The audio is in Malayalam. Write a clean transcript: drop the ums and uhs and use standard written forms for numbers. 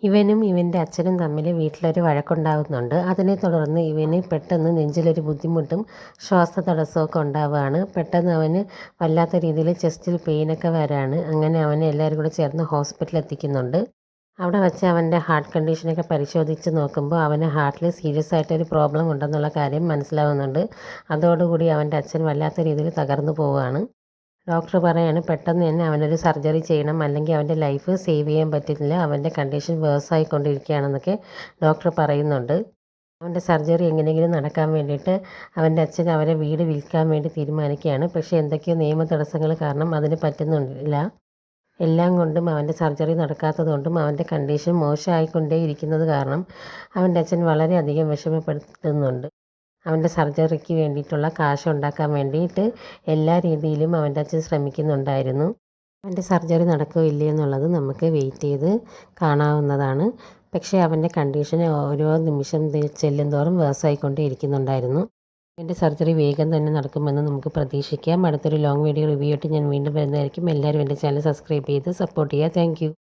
ഇവനും ഇവൻ്റെ അച്ഛനും തമ്മിൽ വീട്ടിലൊരു വഴക്കുണ്ടാകുന്നുണ്ട്. അതിനെ തുടർന്ന് ഇവന് പെട്ടെന്ന് നെഞ്ചിലൊരു ബുദ്ധിമുട്ടും ശ്വാസതടസ്സമൊക്കെ ഉണ്ടാവുകയാണ്. പെട്ടെന്ന് അവന് വല്ലാത്ത രീതിയിൽ ചെസ്റ്റിൽ പെയിനൊക്കെ വരാണ്. അങ്ങനെ അവനെ എല്ലാവരും കൂടെ ചേർന്ന് ഹോസ്പിറ്റലിൽ എത്തിക്കുന്നുണ്ട്. അവിടെ വച്ച് അവൻ്റെ ഹാർട്ട് കണ്ടീഷനൊക്കെ പരിശോധിച്ച് നോക്കുമ്പോൾ അവന് ഹാർട്ടിൽ സീരിയസ് ആയിട്ടൊരു പ്രോബ്ലം ഉണ്ടെന്നുള്ള കാര്യം മനസ്സിലാവുന്നുണ്ട്. അതോടുകൂടി അവൻ്റെ അച്ഛൻ വല്ലാത്ത രീതിയിൽ തകർന്നു പോവുകയാണ്. ഡോക്ടർ പറയാണ് പെട്ടെന്ന് തന്നെ അവനൊരു സർജറി ചെയ്യണം, അല്ലെങ്കിൽ അവൻ്റെ ലൈഫ് സേവ് ചെയ്യാൻ പറ്റില്ല, അവൻ്റെ കണ്ടീഷൻ വേഴ്സായിക്കൊണ്ടിരിക്കുകയാണെന്നൊക്കെ ഡോക്ടർ പറയുന്നുണ്ട്. അവൻ്റെ സർജറി എങ്ങനെയെങ്കിലും നടക്കാൻ വേണ്ടിയിട്ട് അവൻ്റെ അച്ഛൻ അവരെ വീട് വിൽക്കാൻ വേണ്ടി തീരുമാനിക്കുകയാണ്. പക്ഷേ എന്തൊക്കെയോ നിയമ തടസ്സങ്ങൾ കാരണം അതിന് പറ്റുന്നില്ല. എല്ലാം കൊണ്ടും അവൻ്റെ സർജറി നടക്കാത്തതുകൊണ്ടും അവൻ്റെ കണ്ടീഷൻ മോശമായിക്കൊണ്ടേ ഇരിക്കുന്നത് കാരണം അവൻ്റെ അച്ഛൻ വളരെയധികം വിഷമപ്പെടുത്തുന്നുണ്ട്. അവൻ്റെ സർജറിക്ക് വേണ്ടിയിട്ടുള്ള കാശ് ഉണ്ടാക്കാൻ വേണ്ടിയിട്ട് എല്ലാ രീതിയിലും അവൻ്റെ അച്ഛൻ ശ്രമിക്കുന്നുണ്ടായിരുന്നു. അവൻ്റെ സർജറി നടക്കുകയോ ഇല്ലേ എന്നുള്ളത് നമുക്ക് വെയിറ്റ് ചെയ്ത് കാണാവുന്നതാണ്. പക്ഷേ അവൻ്റെ കണ്ടീഷൻ ഓരോ നിമിഷം ചെല്ലുന്തോറും വേഴ്സായിക്കൊണ്ടേ ഇരിക്കുന്നുണ്ടായിരുന്നു. അവൻ്റെ സർജറി വേഗം തന്നെ നടക്കുമെന്ന് നമുക്ക് പ്രതീക്ഷിക്കാം. അടുത്തൊരു ലോങ് വീഡിയോ റിവ്യൂ ആയിട്ട് ഞാൻ വീണ്ടും വരുന്നതായിരിക്കും. എല്ലാവരും എൻ്റെ ചാനൽ സബ്സ്ക്രൈബ് ചെയ്ത് സപ്പോർട്ട് ചെയ്യുക. Thank you.